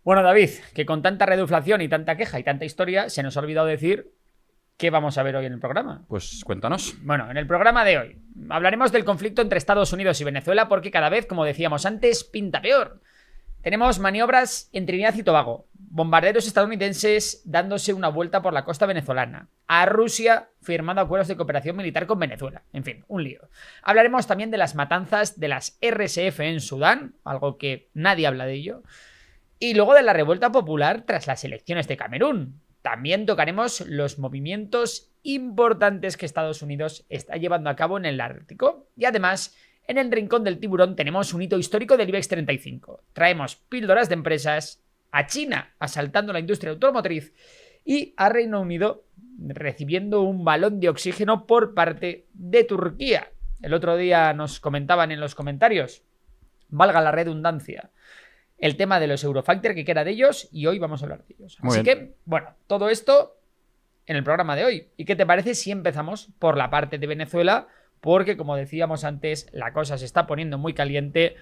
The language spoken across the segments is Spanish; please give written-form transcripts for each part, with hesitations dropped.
Bueno, David, que con tanta reduflación y tanta queja y tanta historia, se nos ha olvidado decir qué vamos a ver hoy en el programa. Pues cuéntanos. Bueno, en el programa de hoy hablaremos del conflicto entre Estados Unidos y Venezuela porque cada vez, como decíamos antes, pinta peor. Tenemos maniobras en Trinidad y Tobago, bombarderos estadounidenses dándose una vuelta por la costa venezolana, a Rusia firmando acuerdos de cooperación militar con Venezuela, en fin, un lío. Hablaremos también de las matanzas de las RSF en Sudán, algo que nadie habla de ello, y luego de la revuelta popular tras las elecciones de Camerún. También tocaremos los movimientos importantes que Estados Unidos está llevando a cabo en el Ártico y además, en el Rincón del Tiburón tenemos un hito histórico del IBEX 35. Traemos píldoras de empresas, a China asaltando la industria automotriz y a Reino Unido recibiendo un balón de oxígeno por parte de Turquía. El otro día nos comentaban en los comentarios, valga la redundancia, el tema de los Eurofactor, que queda de ellos, y hoy vamos a hablar de ellos. Así que, bueno, todo esto en el programa de hoy. ¿Y qué te parece si empezamos por la parte de Venezuela? Porque, como decíamos antes, la cosa se está poniendo muy caliente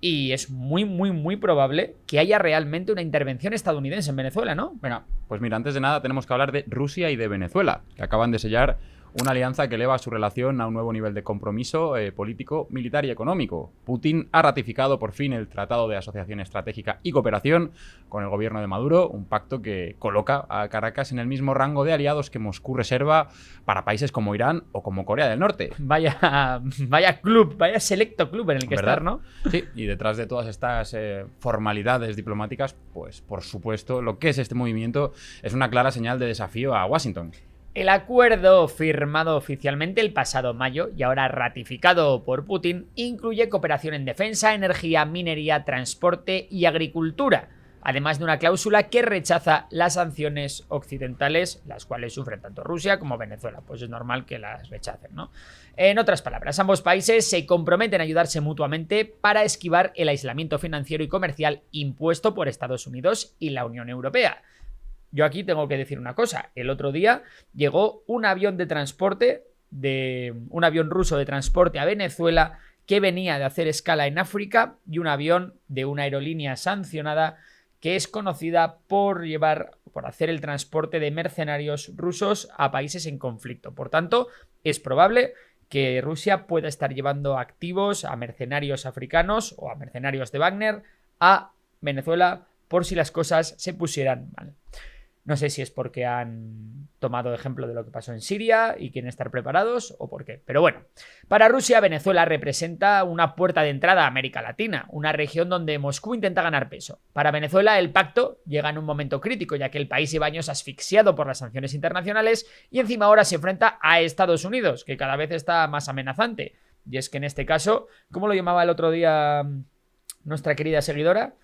y es muy probable que haya realmente una intervención estadounidense en Venezuela, ¿no? Venga, pues mira, antes de nada tenemos que hablar de Rusia y de Venezuela, que acaban de sellar una alianza que eleva su relación a un nuevo nivel de compromiso político, militar y económico. Putin ha ratificado por fin el Tratado de Asociación Estratégica y Cooperación con el gobierno de Maduro, un pacto que coloca a Caracas en el mismo rango de aliados que Moscú reserva para países como Irán o como Corea del Norte. Vaya club, vaya selecto club en el que estar, ¿no? Sí, y detrás de todas estas formalidades diplomáticas, pues por supuesto, lo que es este movimiento es una clara señal de desafío a Washington. El acuerdo firmado oficialmente el pasado mayo y ahora ratificado por Putin incluye cooperación en defensa, energía, minería, transporte y agricultura, además de una cláusula que rechaza las sanciones occidentales, las cuales sufren tanto Rusia como Venezuela. Pues es normal que las rechacen, ¿no? En otras palabras, ambos países se comprometen a ayudarse mutuamente para esquivar el aislamiento financiero y comercial impuesto por Estados Unidos y la Unión Europea. Yo aquí tengo que decir una cosa. El otro día llegó un avión de transporte, un avión ruso de transporte a Venezuela que venía de hacer escala en África y un avión de una aerolínea sancionada que es conocida por hacer el transporte de mercenarios rusos a países en conflicto. Por tanto, es probable que Rusia pueda estar llevando activos a mercenarios africanos o a mercenarios de Wagner a Venezuela por si las cosas se pusieran mal. No sé si es porque han tomado ejemplo de lo que pasó en Siria y quieren estar preparados o por qué. Pero bueno, para Rusia, Venezuela representa una puerta de entrada a América Latina, una región donde Moscú intenta ganar peso. Para Venezuela, el pacto llega en un momento crítico, ya que el país lleva años asfixiado por las sanciones internacionales y encima ahora se enfrenta a Estados Unidos, que cada vez está más amenazante. Y es que en este caso, ¿cómo lo llamaba el otro día nuestra querida seguidora?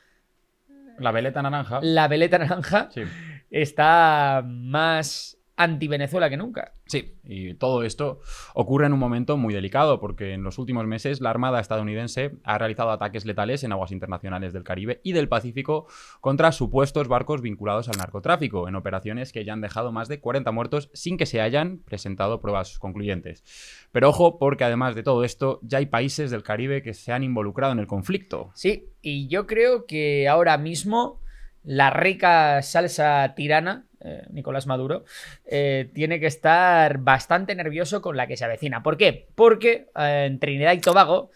La veleta naranja. La veleta naranja. Sí. Está más anti-Venezuela que nunca. Sí, y todo esto ocurre en un momento muy delicado porque en los últimos meses la Armada estadounidense ha realizado ataques letales en aguas internacionales del Caribe y del Pacífico contra supuestos barcos vinculados al narcotráfico, en operaciones que ya han dejado más de 40 muertos sin que se hayan presentado pruebas concluyentes. Pero ojo, porque además de todo esto, ya hay países del Caribe que se han involucrado en el conflicto. Sí, y yo creo que ahora mismo la rica salsa tirana, Nicolás Maduro, tiene que estar bastante nervioso con la que se avecina. ¿Por qué? Porque en Trinidad y Tobago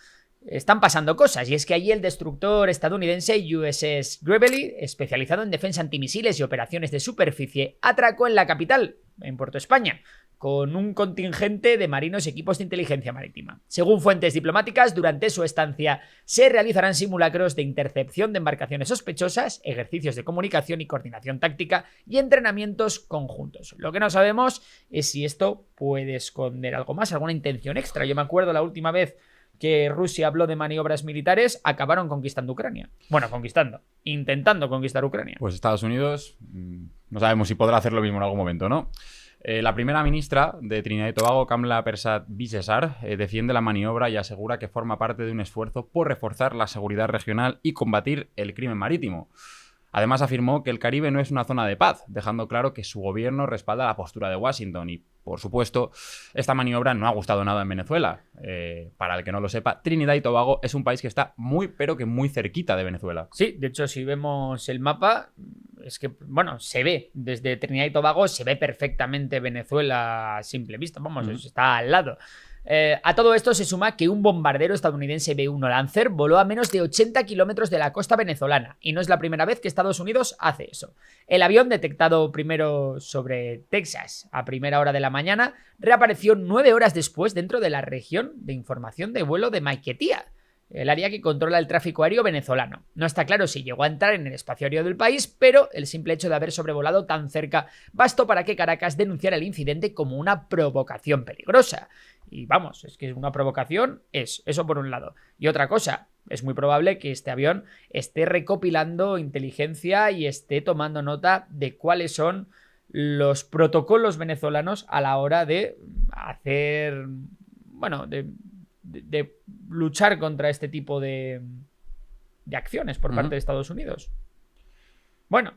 están pasando cosas, y es que allí el destructor estadounidense USS Gravely, especializado en defensa antimisiles y operaciones de superficie, atracó en la capital, en Puerto España, con un contingente de marinos y equipos de inteligencia marítima. Según fuentes diplomáticas, durante su estancia se realizarán simulacros de intercepción de embarcaciones sospechosas, ejercicios de comunicación y coordinación táctica y entrenamientos conjuntos. Lo que no sabemos es si esto puede esconder algo más, alguna intención extra. Yo me acuerdo la última vez que Rusia habló de maniobras militares, acabaron conquistando Ucrania. Bueno, intentando conquistar Ucrania. Pues Estados Unidos, no sabemos si podrá hacer lo mismo en algún momento, ¿no? La primera ministra de Trinidad y Tobago, Kamla Persad-Bissessar, defiende la maniobra y asegura que forma parte de un esfuerzo por reforzar la seguridad regional y combatir el crimen marítimo. Además afirmó que el Caribe no es una zona de paz, dejando claro que su gobierno respalda la postura de Washington y, por supuesto, esta maniobra no ha gustado nada en Venezuela. Para el que no lo sepa, Trinidad y Tobago es un país que está muy, pero que muy cerquita de Venezuela. Sí, de hecho, si vemos el mapa, es que, bueno, se ve desde Trinidad y Tobago, se ve perfectamente Venezuela a simple vista, vamos, está al lado. A todo esto se suma que un bombardero estadounidense B-1 Lancer voló a menos de 80 kilómetros de la costa venezolana, y no es la primera vez que Estados Unidos hace eso. El avión, detectado primero sobre Texas a primera hora de la mañana, reapareció 9 horas después dentro de la región de información de vuelo de Maiquetía, el área que controla el tráfico aéreo venezolano. No está claro si llegó a entrar en el espacio aéreo del país, pero el simple hecho de haber sobrevolado tan cerca bastó para que Caracas denunciara el incidente como una provocación peligrosa. Y vamos, es que una provocación es eso por un lado. Y otra cosa, es muy probable que este avión esté recopilando inteligencia y esté tomando nota de cuáles son los protocolos venezolanos a la hora de hacer, bueno, de luchar contra este tipo de acciones por parte de Estados Unidos. Bueno,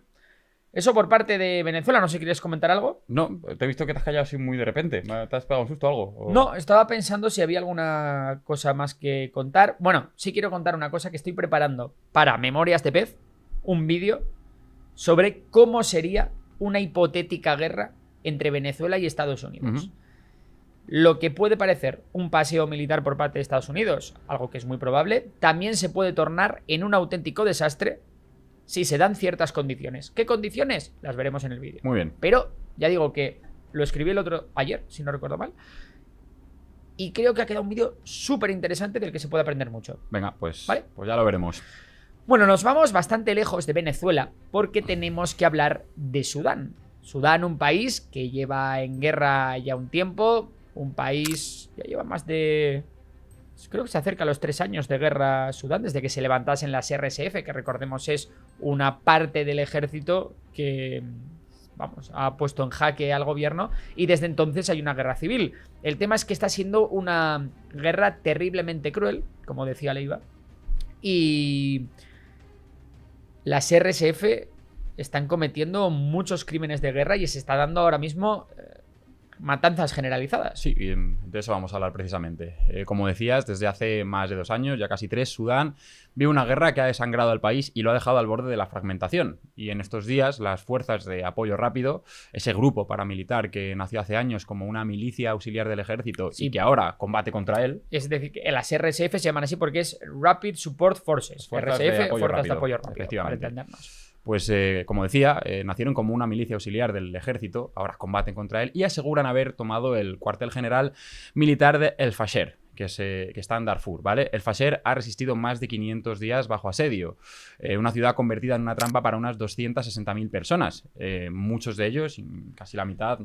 eso por parte de Venezuela. No sé si quieres comentar algo. No, te he visto que te has callado así muy de repente. ¿Te has pegado un susto o algo? ¿O? No, estaba pensando si había alguna cosa más que contar. Bueno, sí quiero contar una cosa que estoy preparando para Memorias de Pez, un vídeo sobre cómo sería una hipotética guerra entre Venezuela y Estados Unidos. Lo que puede parecer un paseo militar por parte de Estados Unidos, algo que es muy probable, también se puede tornar en un auténtico desastre si se dan ciertas condiciones. ¿Qué condiciones? Las veremos en el vídeo. Muy bien. Pero ya digo que lo escribí ayer, si no recuerdo mal, y creo que ha quedado un vídeo súper interesante del que se puede aprender mucho. Venga, pues, ¿vale? Pues ya lo veremos. Bueno, nos vamos bastante lejos de Venezuela porque tenemos que hablar de Sudán. Sudán, un país que lleva en guerra ya un tiempo. Un país ya lleva más de... creo que se acerca a los 3 años de guerra Sudán, desde que se levantasen las RSF, que recordemos es una parte del ejército que, vamos, ha puesto en jaque al gobierno, y desde entonces hay una guerra civil. El tema es que está siendo una guerra terriblemente cruel, como decía Leiva, y las RSF están cometiendo muchos crímenes de guerra y se está dando ahora mismo... matanzas generalizadas. Sí, y de eso vamos a hablar precisamente. Como decías, desde hace más de 2 años, ya casi 3, Sudán vive una guerra que ha desangrado al país y lo ha dejado al borde de la fragmentación. Y en estos días, las fuerzas de apoyo rápido, ese grupo paramilitar que nació hace años como una milicia auxiliar del ejército y que ahora combate contra él... Es decir, que las RSF se llaman así porque es Rapid Support Forces. Fuerzas RSF, de apoyo Fuerzas rápido, de Apoyo Rápido, efectivamente. para entendernos. Pues, como decía, nacieron como una milicia auxiliar del ejército, ahora combaten contra él y aseguran haber tomado el cuartel general militar de El Fasher, que está en Darfur, ¿vale? El Fasher ha resistido más de 500 días bajo asedio, una ciudad convertida en una trampa para unas 260.000 personas. Muchos de ellos, casi la mitad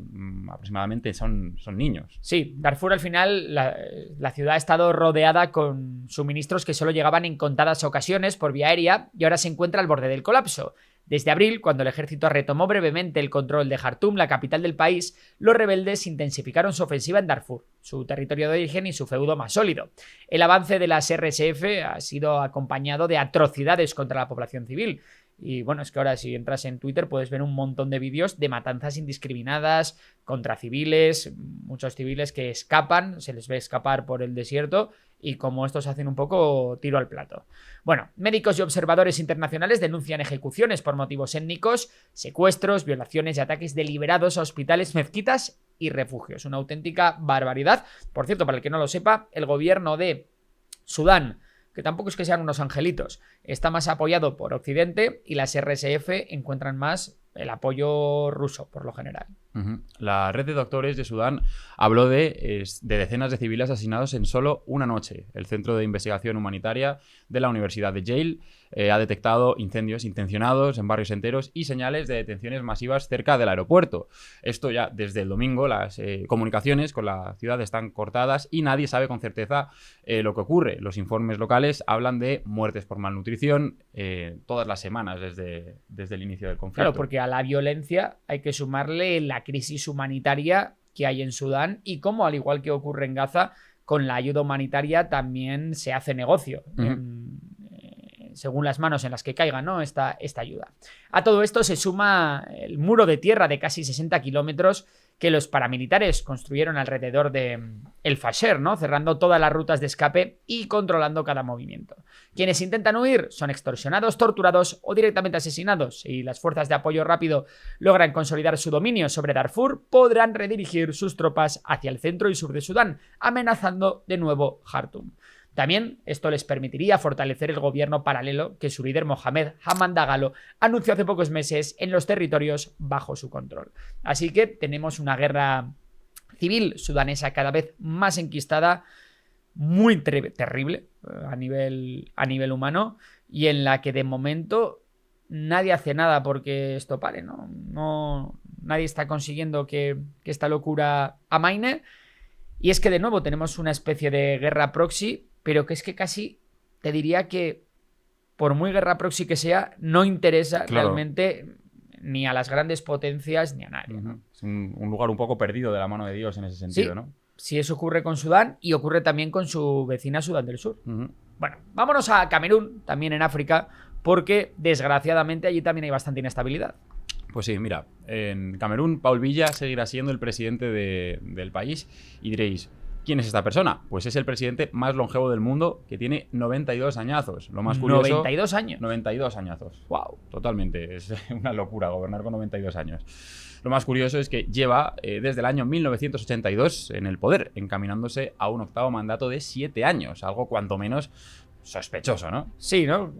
aproximadamente, son niños. Sí, Darfur al final, la ciudad ha estado rodeada con suministros que solo llegaban en contadas ocasiones por vía aérea y ahora se encuentra al borde del colapso. Desde abril, cuando el ejército retomó brevemente el control de Jartum, la capital del país, los rebeldes intensificaron su ofensiva en Darfur, su territorio de origen y su feudo más sólido. El avance de las RSF ha sido acompañado de atrocidades contra la población civil. Y bueno, es que ahora si entras en Twitter puedes ver un montón de vídeos de matanzas indiscriminadas contra civiles, muchos civiles que escapan, se les ve escapar por el desierto y como estos hacen un poco tiro al plato. Bueno, médicos y observadores internacionales denuncian ejecuciones por motivos étnicos, secuestros, violaciones y ataques deliberados a hospitales, mezquitas y refugios. Una auténtica barbaridad. Por cierto, para el que no lo sepa, el gobierno de Sudán, que tampoco es que sean unos angelitos, está más apoyado por Occidente y las RSF encuentran más el apoyo ruso, por lo general. La red de doctores de Sudán habló de decenas de civiles asesinados en solo una noche. El Centro de Investigación Humanitaria de la Universidad de Yale ha detectado incendios intencionados en barrios enteros y señales de detenciones masivas cerca del aeropuerto. Esto ya desde el domingo, las comunicaciones con la ciudad están cortadas y nadie sabe con certeza lo que ocurre. Los informes locales hablan de muertes por malnutrición todas las semanas desde el inicio del conflicto. Claro, porque a la violencia hay que sumarle la crisis humanitaria que hay en Sudán y cómo, al igual que ocurre en Gaza, con la ayuda humanitaria también se hace negocio. En según las manos en las que caiga, ¿no? esta ayuda. A todo esto se suma el muro de tierra de casi 60 kilómetros que los paramilitares construyeron alrededor de El Fasher, ¿no? Cerrando todas las rutas de escape y controlando cada movimiento. Quienes intentan huir son extorsionados, torturados o directamente asesinados. Si las fuerzas de apoyo rápido logran consolidar su dominio sobre Darfur, podrán redirigir sus tropas hacia el centro y sur de Sudán, amenazando de nuevo Jartum. También esto les permitiría fortalecer el gobierno paralelo que su líder Mohamed Hamdan Dagalo anunció hace pocos meses en los territorios bajo su control. Así que tenemos una guerra civil sudanesa cada vez más enquistada, muy terrible a nivel humano, y en la que de momento nadie hace nada porque esto pare, ¿no? Nadie está consiguiendo que esta locura amaine. Y es que de nuevo tenemos una especie de guerra proxy, pero que es que casi te diría que, por muy guerra proxy que sea, no interesa realmente ni a las grandes potencias ni a nadie, ¿no? Es un lugar un poco perdido de la mano de Dios en ese sentido, sí, ¿no? Sí, eso ocurre con Sudán y ocurre también con su vecina Sudán del Sur. Bueno, vámonos a Camerún, también en África, porque desgraciadamente allí también hay bastante inestabilidad. Pues sí, mira, en Camerún, Paul Biya seguirá siendo el presidente del país y diréis, ¿quién es esta persona? Pues es el presidente más longevo del mundo, que tiene 92 añazos. Lo más curioso... 92 años. 92 añazos. Wow. Totalmente, es una locura gobernar con 92 años. Lo más curioso es que lleva desde el año 1982 en el poder, encaminándose a un octavo mandato de 7 años, algo cuanto menos sospechoso, ¿no? Sí, ¿no?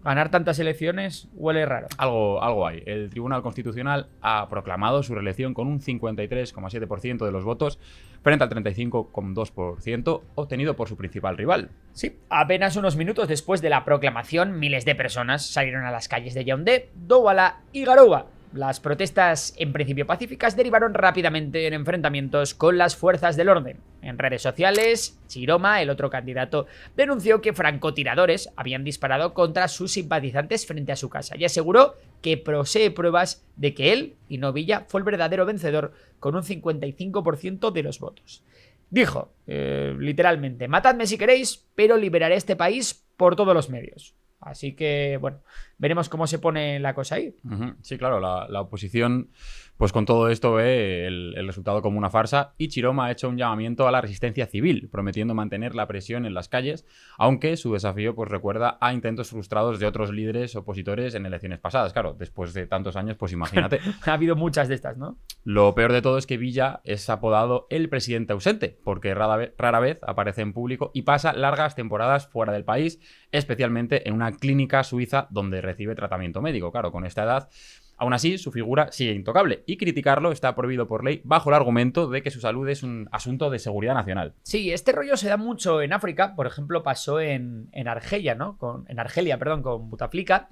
Ganar tantas elecciones huele raro. Algo hay. El Tribunal Constitucional ha proclamado su reelección con un 53,7% de los votos frente al 35,2% obtenido por su principal rival. Sí, apenas unos minutos después de la proclamación, miles de personas salieron a las calles de Yaoundé, Douala y Garoua. Las protestas, en principio pacíficas, derivaron rápidamente en enfrentamientos con las fuerzas del orden. En redes sociales, Chiroma, el otro candidato, denunció que francotiradores habían disparado contra sus simpatizantes frente a su casa y aseguró que posee pruebas de que él, y no Villa, fue el verdadero vencedor con un 55% de los votos. Dijo, literalmente, matadme si queréis, pero liberaré este país por todos los medios. Así que, bueno, veremos cómo se pone la cosa ahí. Sí, claro, la oposición, pues con todo esto ve el resultado como una farsa, y Chiroma ha hecho un llamamiento a la resistencia civil, prometiendo mantener la presión en las calles, aunque su desafío pues recuerda a intentos frustrados de otros líderes opositores en elecciones pasadas. Claro, después de tantos años, pues imagínate. Ha habido muchas de estas, ¿no? Lo peor de todo es que Villa es apodado el presidente ausente, porque rara vez aparece en público y pasa largas temporadas fuera del país, especialmente en una clínica suiza donde recibe tratamiento médico. Claro, con esta edad, aún así, su figura sigue intocable y criticarlo está prohibido por ley bajo el argumento de que su salud es un asunto de seguridad nacional. Sí, este rollo se da mucho en África. Por ejemplo, pasó en Argelia, ¿no? En Argelia, con Bouteflika,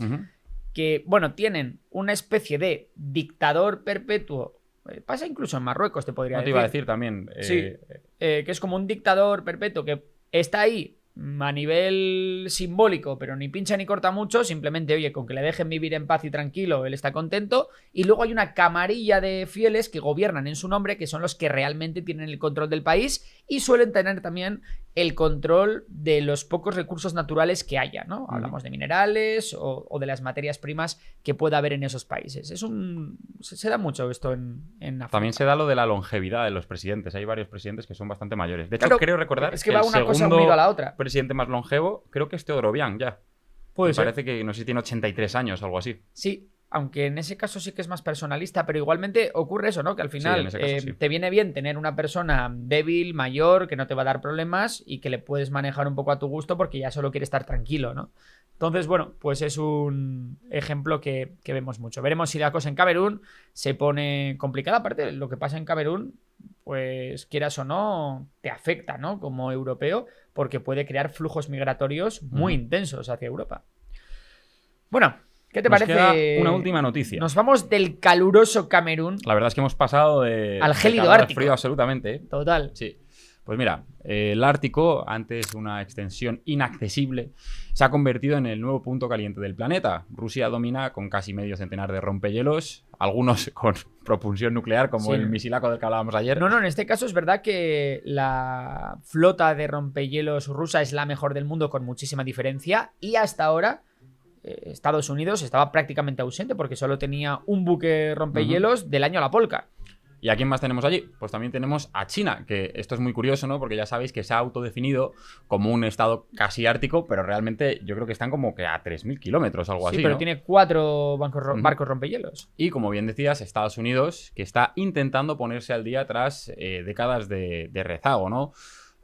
que, bueno, tienen una especie de dictador perpetuo. Pasa incluso en Marruecos, te podría decir. No te iba a decir también. Sí, que es como un dictador perpetuo que está ahí a nivel simbólico, pero ni pincha ni corta mucho, simplemente, oye, con que le dejen vivir en paz y tranquilo, él está contento, y luego hay una camarilla de fieles que gobiernan en su nombre, que son los que realmente tienen el control del país y suelen tener también el control de los pocos recursos naturales que haya, ¿no? Hablamos de minerales o de las materias primas que pueda haber en esos países. Se da mucho esto en África. También se da lo de la longevidad de los presidentes. Hay varios presidentes que son bastante mayores. De hecho, claro, creo recordar es que va una cosa unida a la otra. Presidente más longevo, creo que es Teodoro Obiang, ya. Me parece que, no sé si tiene 83 años o algo así. Sí, aunque en ese caso sí que es más personalista, pero igualmente ocurre eso, ¿no? Que al final te viene bien tener una persona débil, mayor, que no te va a dar problemas y que le puedes manejar un poco a tu gusto porque ya solo quiere estar tranquilo, ¿no? Entonces, bueno, pues es un ejemplo que vemos mucho. Veremos si la cosa en Camerún se pone complicada. Aparte, lo que pasa en Camerún, pues quieras o no, te afecta, ¿no? Como europeo, porque puede crear flujos migratorios muy intensos hacia Europa. Bueno, ¿qué te parece? Queda una última noticia. Nos vamos del caluroso Camerún. La verdad es que hemos pasado al gélido ártico. Frío, absolutamente. Total. Sí. Pues mira, el Ártico, antes una extensión inaccesible, se ha convertido en el nuevo punto caliente del planeta. Rusia domina con casi medio centenar de rompehielos, algunos con propulsión nuclear, como el misilaco del que hablábamos ayer. No, en este caso es verdad que la flota de rompehielos rusa es la mejor del mundo con muchísima diferencia y hasta ahora Estados Unidos estaba prácticamente ausente porque solo tenía un buque rompehielos del año La Polca. ¿Y a quién más tenemos allí? Pues también tenemos a China, que esto es muy curioso, ¿no? Porque ya sabéis que se ha autodefinido como un estado casi ártico, pero realmente yo creo que están como que a 3.000 kilómetros, algo así, Sí, pero ¿no? tiene 4 barcos rompehielos. Y como bien decías, Estados Unidos, que está intentando ponerse al día tras décadas de rezago, ¿no?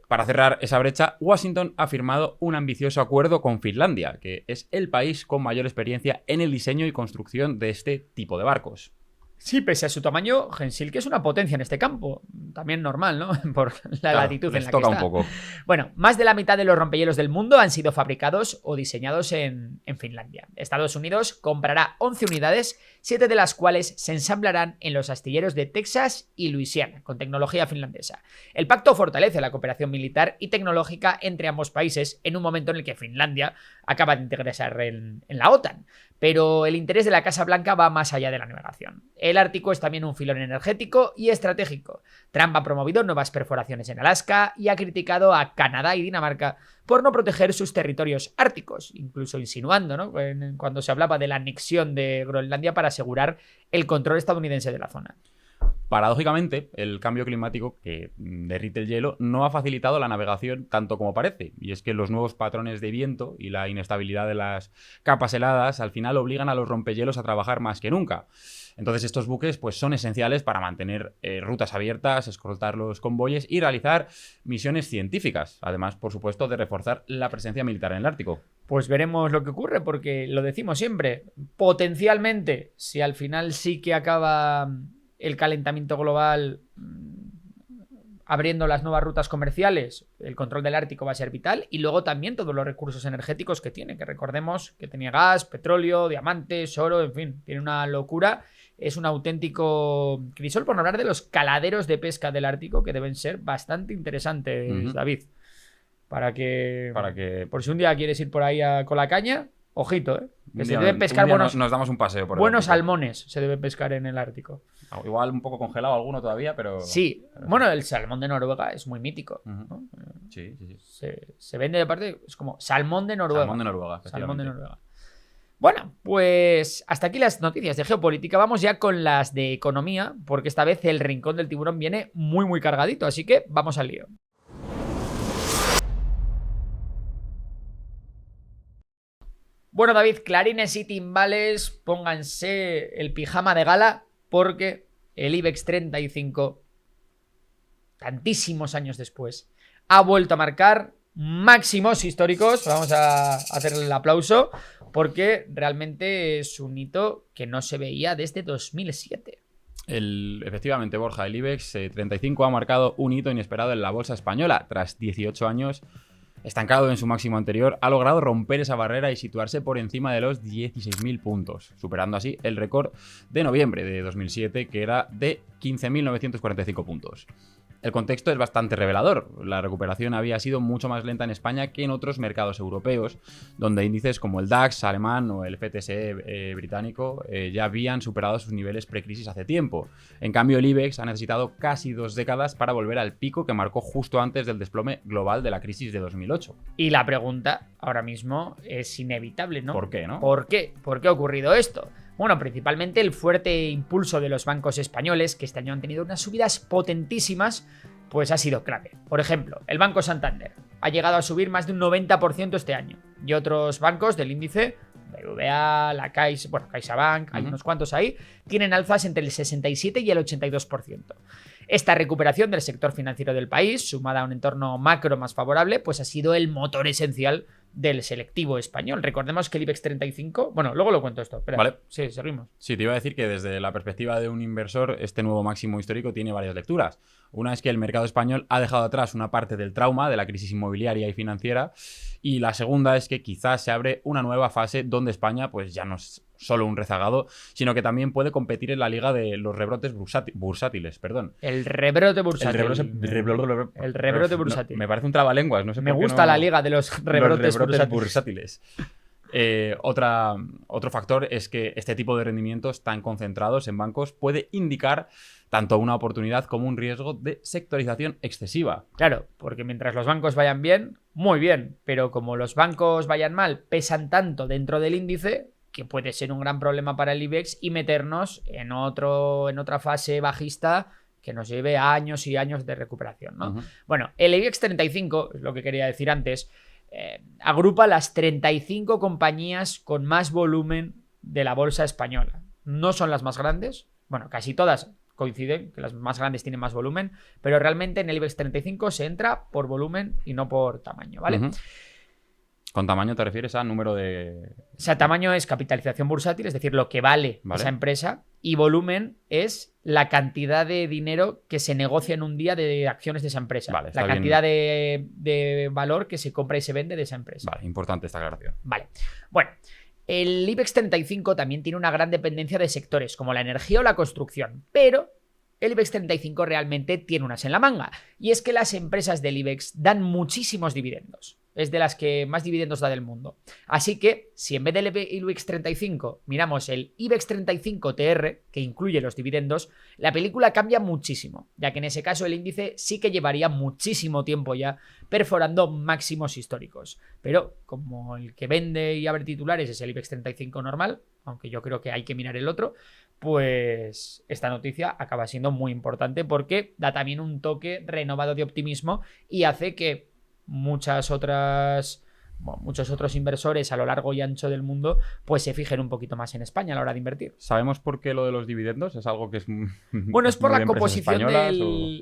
Para cerrar esa brecha, Washington ha firmado un ambicioso acuerdo con Finlandia, que es el país con mayor experiencia en el diseño y construcción de este tipo de barcos. Sí, pese a su tamaño, Helsinki es una potencia en este campo. También normal, ¿no? Por la latitud en la que toca está. un poco. Bueno, más de la mitad de los rompehielos del mundo han sido fabricados o diseñados en Finlandia. Estados Unidos comprará 11 unidades, 7 de las cuales se ensamblarán en los astilleros de Texas y Luisiana, con tecnología finlandesa. El pacto fortalece la cooperación militar y tecnológica entre ambos países en un momento en el que Finlandia acaba de integrarse en la OTAN. Pero el interés de la Casa Blanca va más allá de la navegación. El Ártico es también un filón energético y estratégico. Trump ha promovido nuevas perforaciones en Alaska y ha criticado a Canadá y Dinamarca por no proteger sus territorios árticos, incluso insinuando, ¿no?, cuando se hablaba de la anexión de Groenlandia para asegurar el control estadounidense de la zona. Paradójicamente, el cambio climático que derrite el hielo no ha facilitado la navegación tanto como parece, y es que los nuevos patrones de viento y la inestabilidad de las capas heladas al final obligan a los rompehielos a trabajar más que nunca. Entonces estos buques pues, son esenciales para mantener rutas abiertas, escoltar los convoyes y realizar misiones científicas, además, por supuesto, de reforzar la presencia militar en el Ártico. Pues veremos lo que ocurre, porque lo decimos siempre, potencialmente, si al final sí que acaba el calentamiento global abriendo las nuevas rutas comerciales, el control del Ártico va a ser vital, y luego también todos los recursos energéticos que tiene, que recordemos que tenía gas, petróleo, diamantes, oro, en fin, tiene una locura. Es un auténtico crisol, por no hablar de los caladeros de pesca del Ártico, que deben ser bastante interesantes, David. Para que por si un día quieres ir por ahí con la caña, ojito, que se deben pescar buenos. Nos damos un paseo por buenos salmones se deben pescar en el Ártico. Igual un poco congelado alguno todavía, pero. Sí, bueno, el salmón de Noruega es muy mítico, ¿no? Sí. Se vende de parte, es como salmón de Noruega. Salmón de Noruega, Salmón de Noruega. Bueno, pues hasta aquí las noticias de geopolítica. Vamos ya con las de economía, porque esta vez el rincón del tiburón viene muy, muy cargadito. Así que vamos al lío. Bueno, David, clarines y timbales, pónganse el pijama de gala, porque el IBEX 35, tantísimos años después, ha vuelto a marcar máximos históricos. Vamos a hacerle el aplauso, porque realmente es un hito que no se veía desde 2007. Efectivamente, Borja, el IBEX 35 ha marcado un hito inesperado en la bolsa española. Tras 18 años estancado en su máximo anterior, ha logrado romper esa barrera y situarse por encima de los 16.000 puntos, superando así el récord de noviembre de 2007, que era de 15.945 puntos. El contexto es bastante revelador. La recuperación había sido mucho más lenta en España que en otros mercados europeos, donde índices como el DAX alemán o el FTSE británico ya habían superado sus niveles precrisis hace tiempo. En cambio, el IBEX ha necesitado casi 2 décadas para volver al pico que marcó justo antes del desplome global de la crisis de 2008. Y la pregunta ahora mismo es inevitable, ¿no? ¿Por qué, no? ¿Por qué? ¿Por qué ha ocurrido esto? Bueno, principalmente el fuerte impulso de los bancos españoles, que este año han tenido unas subidas potentísimas, pues ha sido clave. Por ejemplo, el Banco Santander ha llegado a subir más de un 90% este año. Y otros bancos del índice, BBVA, la Caixa, bueno, CaixaBank, hay unos cuantos ahí, tienen alzas entre el 67 y el 82%. Esta recuperación del sector financiero del país, sumada a un entorno macro más favorable, pues ha sido el motor esencial del selectivo español. Recordemos que el IBEX 35... Bueno, luego lo cuento esto. Espera. Vale. Sí, seguimos. Sí, te iba a decir que desde la perspectiva de un inversor, este nuevo máximo histórico tiene varias lecturas. Una es que el mercado español ha dejado atrás una parte del trauma de la crisis inmobiliaria y financiera, y la segunda es que quizás se abre una nueva fase donde España pues ya no es solo un rezagado, sino que también puede competir en la liga de los rebrotes bursátiles. Perdón. El rebrote bursátil. El rebrote bursátil. Me parece un trabalenguas, no sé Me por qué gusta no... la liga de los rebrotes bursátiles. Otro factor es que este tipo de rendimientos tan concentrados en bancos puede indicar tanto una oportunidad como un riesgo de sectorización excesiva. Claro, porque mientras los bancos vayan bien, muy bien, pero como los bancos vayan mal, pesan tanto dentro del índice que puede ser un gran problema para el IBEX y meternos en otra fase bajista que nos lleve a años y años de recuperación, ¿no? Bueno, el IBEX 35, es lo que quería decir antes, agrupa las 35 compañías con más volumen de la bolsa española. No son las más grandes, bueno, casi todas coinciden que las más grandes tienen más volumen, pero realmente en el IBEX 35 se entra por volumen y no por tamaño, ¿vale? ¿Con tamaño te refieres a número de...? O sea, tamaño es capitalización bursátil, es decir, lo que vale esa empresa, y volumen es la cantidad de dinero que se negocia en un día de acciones de esa empresa. Vale, la cantidad de valor que se compra y se vende de esa empresa. Vale, importante esta aclaración. Vale. Bueno, el IBEX 35 también tiene una gran dependencia de sectores como la energía o la construcción, pero el IBEX 35 realmente tiene unas en la manga, y es que las empresas del IBEX dan muchísimos dividendos. Es de las que más dividendos da del mundo. Así que, si en vez del IBEX 35 miramos el IBEX 35 TR, que incluye los dividendos, la película cambia muchísimo, ya que en ese caso el índice sí que llevaría muchísimo tiempo ya perforando máximos históricos. Pero como el que vende y abre titulares es el IBEX 35 normal, aunque yo creo que hay que mirar el otro, pues esta noticia acaba siendo muy importante porque da también un toque renovado de optimismo y hace que muchos otros inversores a lo largo y ancho del mundo pues se fijen un poquito más en España a la hora de invertir. ¿Sabemos por qué lo de los dividendos? ¿Es algo que es bueno, es por la composición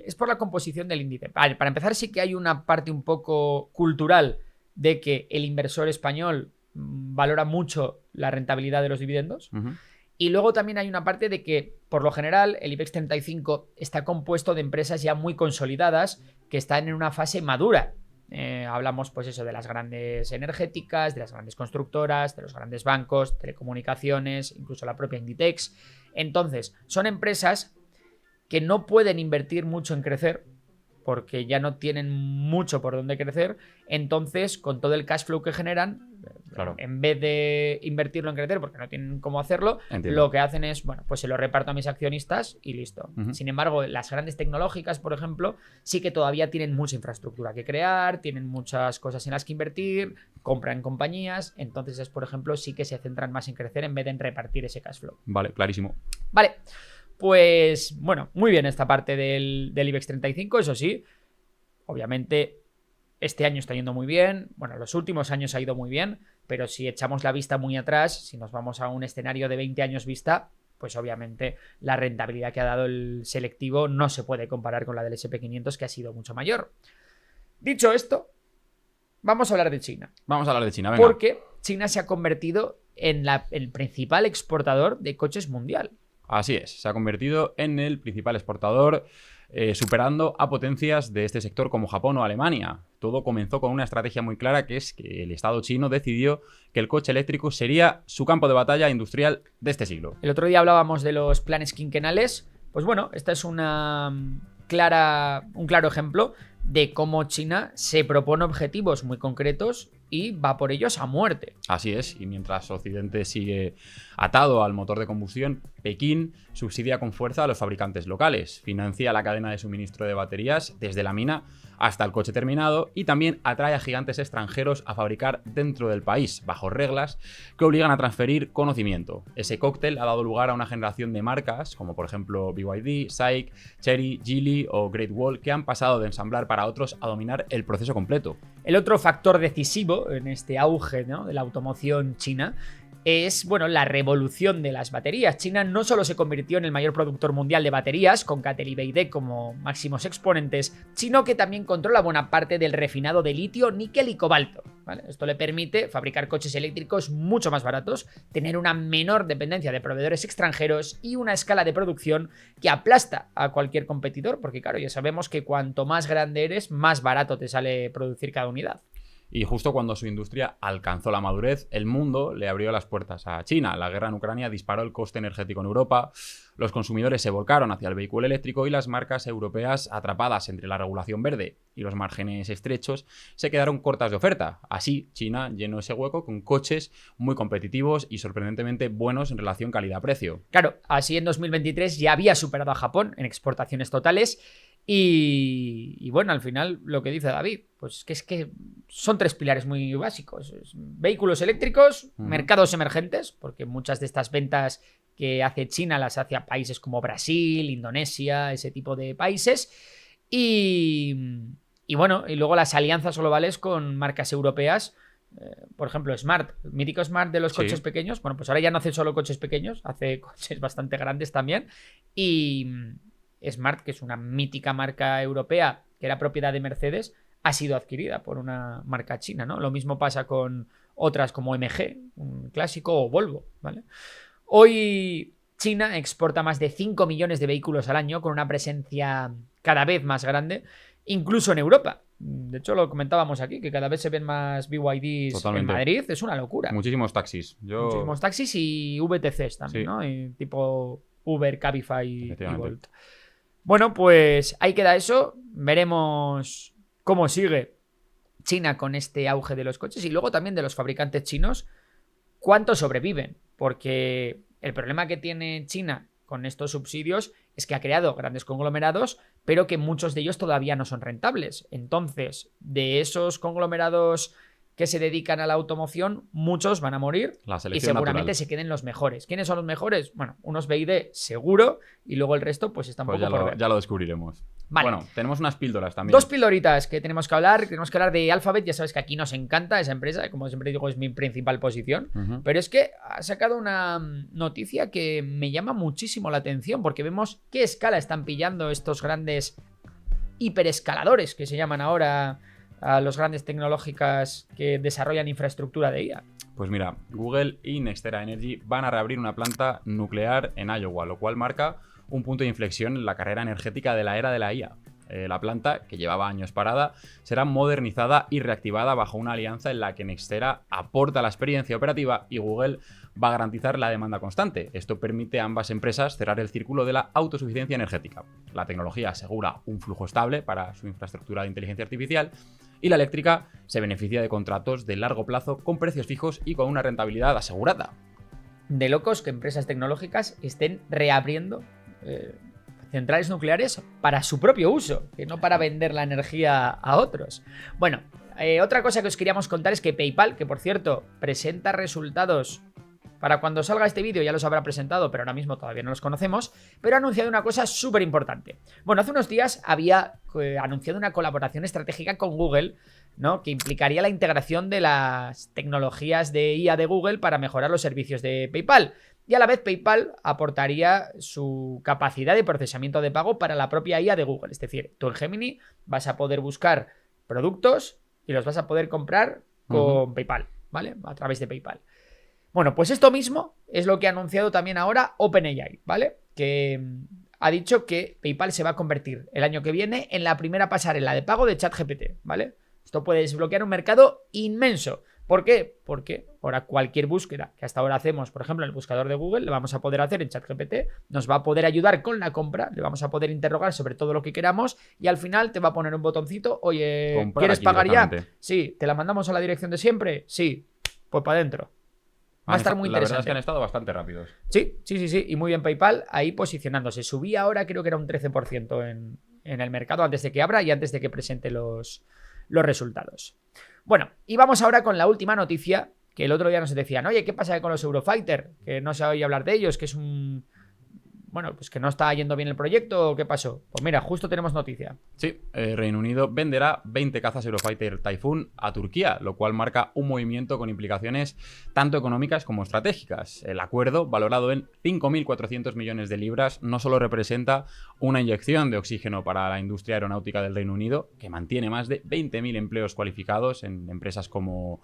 es por la composición del índice. Vale, para empezar, sí que hay una parte un poco cultural de que el inversor español valora mucho la rentabilidad de los dividendos. Y luego también hay una parte de que, por lo general, el IBEX 35 está compuesto de empresas ya muy consolidadas que están en una fase madura. Hablamos pues eso de las grandes energéticas, de las grandes constructoras, de los grandes bancos, telecomunicaciones, incluso la propia Inditex. Entonces, son empresas que no pueden invertir mucho en crecer porque ya no tienen mucho por dónde crecer. Entonces, con todo el cash flow que generan, en vez de invertirlo en crecer porque no tienen cómo hacerlo, lo que hacen es, bueno, pues se lo reparto a mis accionistas y listo. Sin embargo, las grandes tecnológicas, por ejemplo, sí que todavía tienen mucha infraestructura que crear, tienen muchas cosas en las que invertir, compran compañías, entonces, por ejemplo, sí que se centran más en crecer en vez de en repartir ese cash flow. Vale, clarísimo. Vale. Pues, bueno, muy bien esta parte del IBEX 35, eso sí, obviamente este año está yendo muy bien, bueno, los últimos años ha ido muy bien, pero si echamos la vista muy atrás, si nos vamos a un escenario de 20 años vista, pues obviamente la rentabilidad que ha dado el selectivo no se puede comparar con la del SP500, que ha sido mucho mayor. Dicho esto, vamos a hablar de China. Vamos a hablar de China, venga. Porque China se ha convertido en el principal exportador de coches mundial. Así es, se ha convertido en el principal exportador, superando a potencias de este sector como Japón o Alemania. Todo comenzó con una estrategia muy clara, que es que el Estado chino decidió que el coche eléctrico sería su campo de batalla industrial de este siglo. El otro día hablábamos de los planes quinquenales. Pues bueno, esta es un claro ejemplo de cómo China se propone objetivos muy concretos y va por ellos a muerte. Así es, y mientras Occidente sigue atado al motor de combustión, Pekín subsidia con fuerza a los fabricantes locales, financia la cadena de suministro de baterías desde la mina hasta el coche terminado y también atrae a gigantes extranjeros a fabricar dentro del país, bajo reglas que obligan a transferir conocimiento. Ese cóctel ha dado lugar a una generación de marcas, como por ejemplo BYD, SAIC, Chery, Geely o Great Wall, que han pasado de ensamblar para otros a dominar el proceso completo. El otro factor decisivo en este auge, ¿no?, de la automoción china es, bueno, la revolución de las baterías. China no solo se convirtió en el mayor productor mundial de baterías, con CATL y BYD como máximos exponentes, sino que también controla buena parte del refinado de litio, níquel y cobalto, ¿vale? Esto le permite fabricar coches eléctricos mucho más baratos, tener una menor dependencia de proveedores extranjeros y una escala de producción que aplasta a cualquier competidor, porque claro, ya sabemos que cuanto más grande eres, más barato te sale producir cada unidad. Y justo cuando su industria alcanzó la madurez, el mundo le abrió las puertas a China. La guerra en Ucrania disparó el coste energético en Europa, los consumidores se volcaron hacia el vehículo eléctrico y las marcas europeas, atrapadas entre la regulación verde y los márgenes estrechos, se quedaron cortas de oferta. Así, China llenó ese hueco con coches muy competitivos y sorprendentemente buenos en relación calidad-precio. Claro, así en 2023 ya había superado a Japón en exportaciones totales. Y bueno, al final lo que dice David, pues es que son tres pilares muy básicos. Vehículos eléctricos, mercados emergentes, porque muchas de estas ventas que hace China las hace a países como Brasil, Indonesia, ese tipo de países. Y bueno, y luego las alianzas globales con marcas europeas. Por ejemplo, Smart, el mítico Smart de los coches pequeños. Bueno, pues ahora ya no hace solo coches pequeños, hace coches bastante grandes también. Y Smart, que es una mítica marca europea que era propiedad de Mercedes, ha sido adquirida por una marca china, ¿no? Lo mismo pasa con otras como MG, un clásico, o Volvo, ¿vale? Hoy China exporta más de 5 millones de vehículos al año con una presencia cada vez más grande, incluso en Europa. De hecho, lo comentábamos aquí, que cada vez se ven más BYDs Totalmente. en Madrid. Es una locura. Muchísimos taxis. Muchísimos taxis y VTCs también, ¿no? Y tipo Uber, Cabify y Bolt. Bueno, pues ahí queda eso. Veremos cómo sigue China con este auge de los coches y luego también de los fabricantes chinos, cuánto sobreviven. Porque el problema que tiene China con estos subsidios es que ha creado grandes conglomerados, pero que muchos de ellos todavía no son rentables. Entonces, de esos conglomerados que se dedican a la automoción, muchos van a morir y seguramente natural. Se queden los mejores. ¿Quiénes son los mejores? Bueno, unos BYD seguro y luego el resto pues está un poco por ver. Ya lo descubriremos. Vale. Bueno, tenemos unas píldoras también. Dos pildoritas que tenemos que hablar. Tenemos que hablar de Alphabet. Ya sabes que aquí nos encanta esa empresa. Como siempre digo, es mi principal posición. Pero es que ha sacado una noticia que me llama muchísimo la atención porque vemos qué escala están pillando estos grandes hiperescaladores que se llaman ahora a los grandes tecnológicas que desarrollan infraestructura de IA. Pues mira, Google y NextEra Energy van a reabrir una planta nuclear en Iowa, lo cual marca un punto de inflexión en la carrera energética de la era de la IA. La planta, que llevaba años parada, será modernizada y reactivada bajo una alianza en la que NextEra aporta la experiencia operativa y Google va a garantizar la demanda constante. Esto permite a ambas empresas cerrar el círculo de la autosuficiencia energética. La tecnología asegura un flujo estable para su infraestructura de inteligencia artificial y la eléctrica se beneficia de contratos de largo plazo con precios fijos y con una rentabilidad asegurada. De locos que empresas tecnológicas estén reabriendo centrales nucleares para su propio uso, que no para vender la energía a otros. Bueno, otra cosa que os queríamos contar es que PayPal, que por cierto presenta resultados para cuando salga este vídeo, ya los habrá presentado, pero ahora mismo todavía no los conocemos, pero ha anunciado una cosa súper importante. Bueno, hace unos días había anunciado una colaboración estratégica con Google, ¿no? Que implicaría la integración de las tecnologías de IA de Google para mejorar los servicios de PayPal. Y a la vez PayPal aportaría su capacidad de procesamiento de pago para la propia IA de Google. Es decir, tú en Gemini vas a poder buscar productos y los vas a poder comprar con PayPal, ¿vale? A través de PayPal. Bueno, pues esto mismo es lo que ha anunciado también ahora OpenAI, ¿vale? Que ha dicho que PayPal se va a convertir el año que viene en la primera pasarela de pago de ChatGPT, ¿vale? Esto puede desbloquear un mercado inmenso. ¿Por qué? Porque ahora cualquier búsqueda que hasta ahora hacemos, por ejemplo, en el buscador de Google, le vamos a poder hacer en ChatGPT, nos va a poder ayudar con la compra, le vamos a poder interrogar sobre todo lo que queramos y al final te va a poner un botoncito, oye, comprar, ¿quieres pagar ya? Sí, ¿te la mandamos a la dirección de siempre? Sí, pues para adentro. Va a estar muy interesante. La verdad es que han estado bastante rápidos. Sí. Y muy bien PayPal ahí posicionándose. Subía ahora creo que era un 13% en el mercado antes de que abra y antes de que presente los resultados. Bueno, y vamos ahora con la última noticia, que el otro día nos decían, oye, ¿qué pasa con los Eurofighter? Que no se oye hablar de ellos, que es un... Bueno, pues que no está yendo bien el proyecto, ¿o qué pasó? Pues mira, justo tenemos noticia. Sí, Reino Unido venderá 20 cazas Eurofighter Typhoon a Turquía, lo cual marca un movimiento con implicaciones tanto económicas como estratégicas. El acuerdo, valorado en 5.400 millones de libras, no solo representa una inyección de oxígeno para la industria aeronáutica del Reino Unido, que mantiene más de 20.000 empleos cualificados en empresas como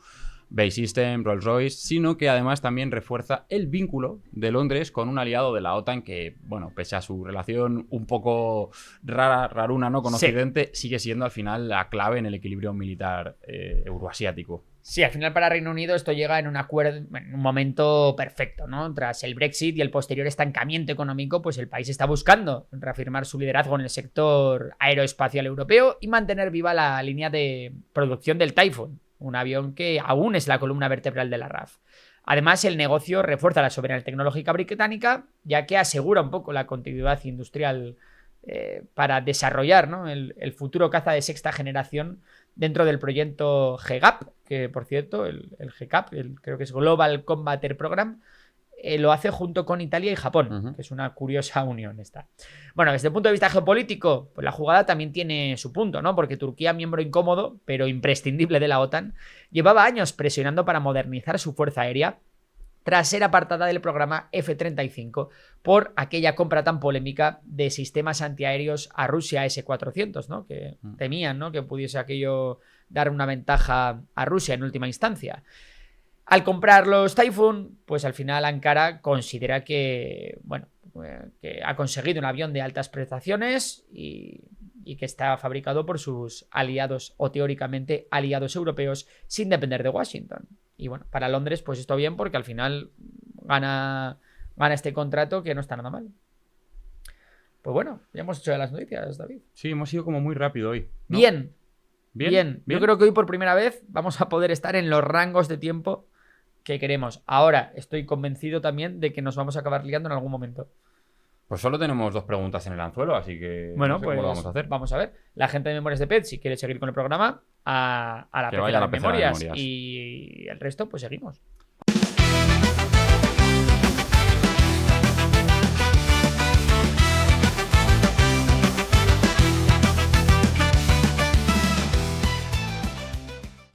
BAE Systems, Rolls-Royce, sino que además también refuerza el vínculo de Londres con un aliado de la OTAN que, bueno, pese a su relación un poco raruna, ¿no?, con Occidente, sigue siendo al final la clave en el equilibrio militar euroasiático. Sí, al final para Reino Unido esto llega en un acuerdo, en un momento perfecto, ¿no? Tras el Brexit y el posterior estancamiento económico, pues el país está buscando reafirmar su liderazgo en el sector aeroespacial europeo y mantener viva la línea de producción del Typhoon, un avión que aún es la columna vertebral de la RAF. Además, el negocio refuerza la soberanía tecnológica británica, ya que asegura un poco la continuidad industrial para desarrollar, ¿no?, el futuro caza de sexta generación dentro del proyecto GCAP, que por cierto, el GCAP, creo que es Global Combat Air Program, lo hace junto con Italia y Japón, que es una curiosa unión esta. Bueno, desde el punto de vista geopolítico, pues la jugada también tiene su punto, ¿no? Porque Turquía, miembro incómodo, pero imprescindible de la OTAN, llevaba años presionando para modernizar su fuerza aérea tras ser apartada del programa F-35 por aquella compra tan polémica de sistemas antiaéreos a Rusia S-400, ¿no?, que temían, ¿no?, que pudiese aquello dar una ventaja a Rusia en última instancia. Al comprar los Typhoon, pues al final Ankara considera que, bueno, que ha conseguido un avión de altas prestaciones y que está fabricado por sus aliados o teóricamente aliados europeos sin depender de Washington. Y bueno, para Londres pues esto bien porque al final gana este contrato que no está nada mal. Pues bueno, ya hemos hecho ya las noticias, David. Sí, hemos ido como muy rápido hoy, ¿no? Bien. Yo creo que hoy por primera vez vamos a poder estar en los rangos de tiempo que queremos. Ahora estoy convencido también de que nos vamos a acabar liando en algún momento. Pues solo tenemos 2 preguntas en el anzuelo, así que bueno, no sé pues cómo lo vamos a hacer. Vamos a ver. La gente de Memorias de Pet, si quiere seguir con el programa, a la que vaya a la Memorias. Memorias. Y el resto, pues seguimos.